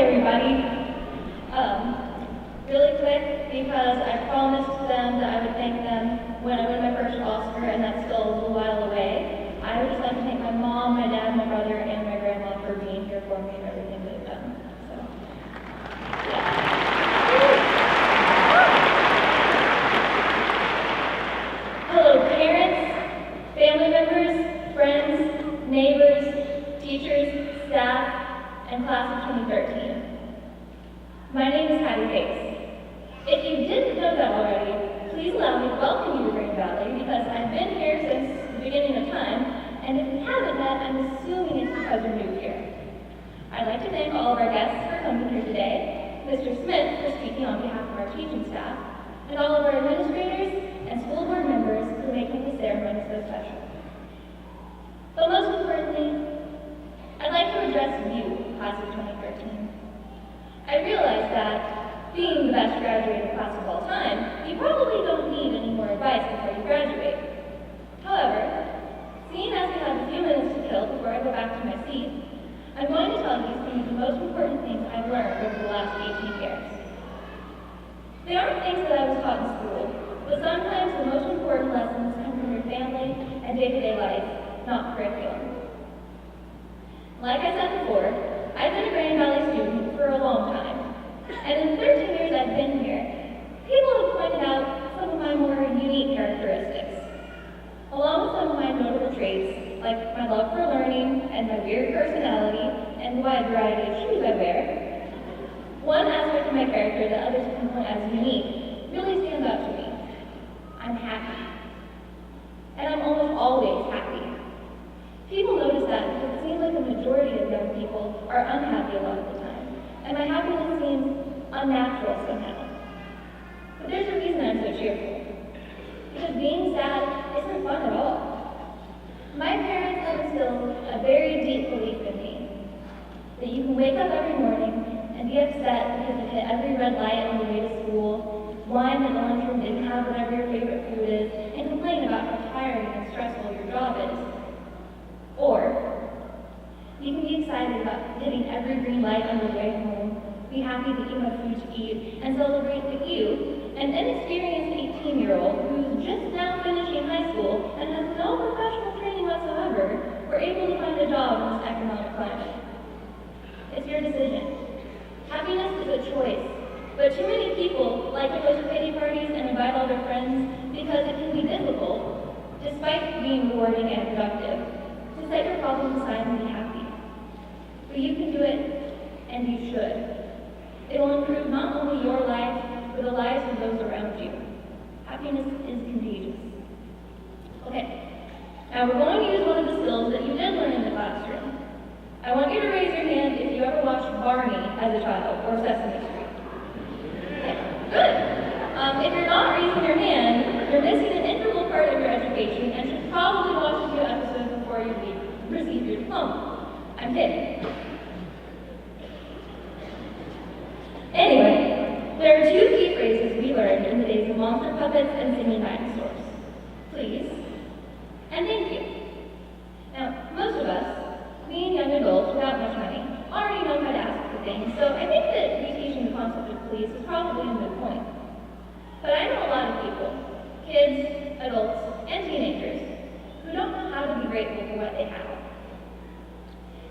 everybody. Really quick, because I promised them that I would thank them when I win my first Oscar, and that's still a little while away. I would just like to thank my mom, my dad, my brother, and my grandma for being here for me and everything they've done. So, yeah. Hello, parents, family members, friends, neighbors, teachers, staff, and class of 2013. My name is Hattie. If you didn't know that already, please allow me to welcome you to Green Valley because I've been here since the beginning of time, and if we haven't met, I'm assuming it's because you're new here. I'd like to thank all of our guests for coming here today, Mr. Smith for speaking on behalf of our teaching staff, and all of our administrators and school board members for making this ceremony so special. But most importantly, I'd like to address you, class of 2013. I realize that being the best graduating class of all time, you probably don't need any more advice before you graduate. However, seeing as we have a few minutes to kill before I go back to my seat, I'm going to tell you some of the most important things I've learned over the last 18 years. They aren't things that I was taught in school, but sometimes the most important lessons come from your family and day-to-day life, not curriculum. Like I said before, I've been a Grand Valley student for a long time. And in the 13 years I've been here, people have pointed out some of my more unique characteristics, along with some of my notable traits, like my love for learning and my weird personality and the wide variety of shoes I wear. One aspect of my character that others can point as unique really stands out to me. I'm happy. And I'm almost always happy. People notice that because it seems like the majority of young people are unhappy a lot of the time, and my happiness seems unnatural somehow. But there's a reason I'm so cheerful. Because being sad isn't fun at all. My parents have instilled a very deep belief in me, that you can wake up every morning and be upset because you hit every red light on the way to school, whine that the lunchroom didn't have whatever your favorite food is, and complain about how tiring and stressful your job is. Or, you can be excited about hitting every green light on your way home, be happy that you have food to eat, and celebrate that you, an inexperienced 18-year-old who's just now finishing high school and has no professional training whatsoever, were able to find a job in this economic climate. It's your decision. Happiness is a choice, but too many people like to go to pity parties and invite all their friends because it can be difficult, despite being rewarding and productive, to set your problems aside and be happy. But you can do it, and you should. It will improve not only your life, but the lives of those around you. Happiness is contagious. Okay, now we're going to use one of the skills that you did learn in the classroom. I want you to raise your hand if you ever watched Barney as a child, or Sesame Street. Okay, good. If you're not raising your hand, you're missing an integral part of your education and should probably watch a few episodes before you receive your diploma. I'm kidding. Anyway, there are two key phrases we learned in the days of monster puppets and singing dinosaurs. Please, and thank you. Now, most of us, being young adults without much money, already know how to ask for things, so I think that reteaching the concept of please is probably a moot point. But I know a lot of people, kids, adults, and teenagers, who don't know how to be grateful for what they have.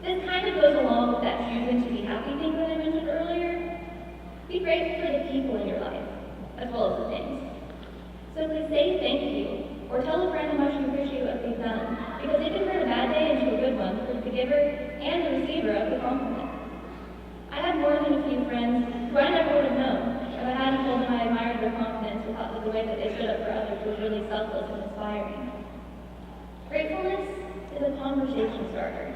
This kind of goes along with that choosing to be happy thing that I mentioned earlier. Be grateful for the people in your life, as well as the things. Simply say thank you, or tell a friend how much you appreciate what they've done, because it can turn a bad day into a good one for the giver and the receiver of the compliment. I have more than a few friends who I never would have known if I hadn't told them I admired their confidence and thought that the way that they stood up for others was really selfless and inspiring. Gratefulness is a conversation starter.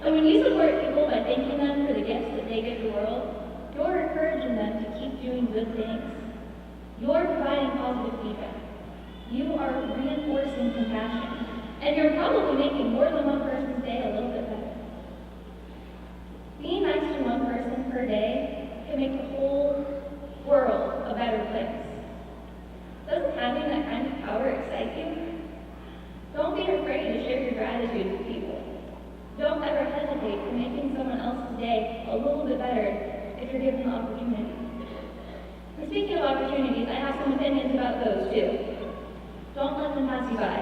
And when you support people by thanking them for the gifts that they give the world, you're encouraging them to keep doing good things. You're providing positive feedback. You are reinforcing compassion. And you're probably making more than one person's day a little bit better. Being nice to one person per day can make the whole world a better place. Doesn't having that kind of power excite you? Don't be afraid to share your gratitude with people. Don't ever hesitate for making someone else's day a little bit better opportunities, I have some opinions about those too. Don't let them pass you by.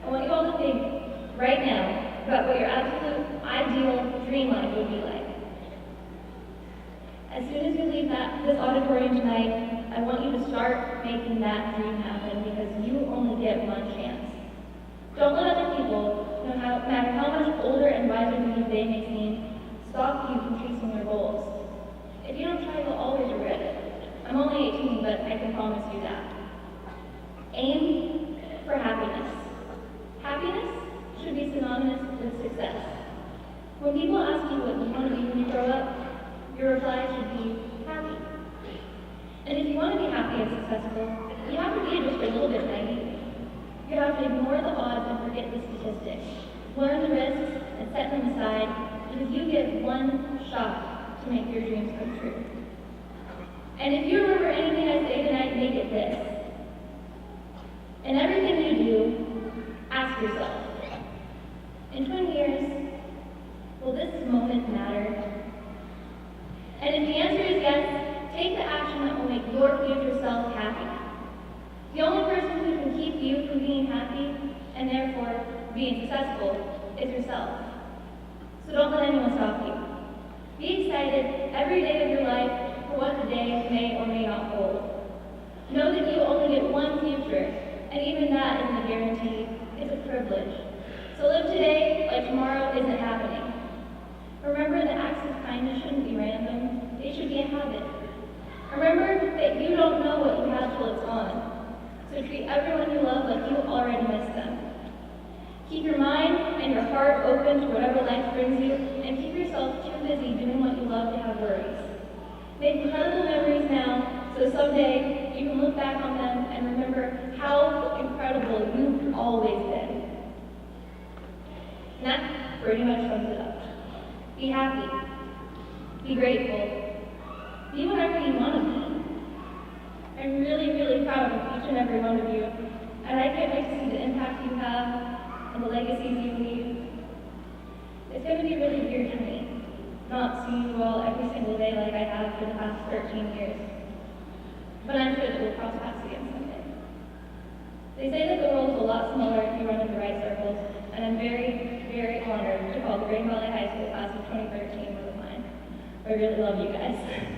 I want you all to think right now about what your absolute ideal dream life would be like. As soon as you leave this auditorium tonight, I want you to start making that dream happen because you only get one chance. Don't let other people, no matter how much older and wiser than you they may seem, stop you from chasing your goals. If you don't try, you'll always regret it. I'm only 18, but I can promise you that. Aim for happiness. Happiness should be synonymous with success. When people ask you what you want to be when you grow up, your reply should be happy. And if you want to be happy and successful, you have to be just a little bit naive. You have to ignore the odds and forget the statistics. Learn the risks and set them aside because you get one shot to make your dreams come true. And if you remember anything I say tonight, make it this. In everything you do, ask yourself, in 20 years, will this moment matter? And if the answer is yes, take the action that will make your future self happy. The only person who can keep you from being happy, and therefore being successful, is yourself. So don't let anyone stop you. Be excited every day of your life for what the day may or may not hold. Know that you only get one future, and even that isn't a guarantee, it's a privilege. So live today like tomorrow isn't happening. Remember that acts of kindness shouldn't be random, they should be a habit. Remember that you don't know what you have till it's gone. So treat everyone you love like you already miss them. Keep your mind and your heart open to whatever life brings you, and keep yourself too busy doing what you love to have worries. Make incredible memories now, so someday you can look back on them and remember how incredible you've always been. And that pretty much sums it up. Be happy. Be grateful. Be whatever you want to be. I'm really, really proud of each and every one of you, and I can't wait to see the impact you have and the legacies you leave. It's going to be really weird for me, not seeing you all every single day like I have for the past 13 years. But I'm sure that we'll cross paths again someday. They say that the world is a lot smaller if you run in the right circles, and I'm very, very honored to call the Green Valley High School class of 2013 one of mine. I really love you guys.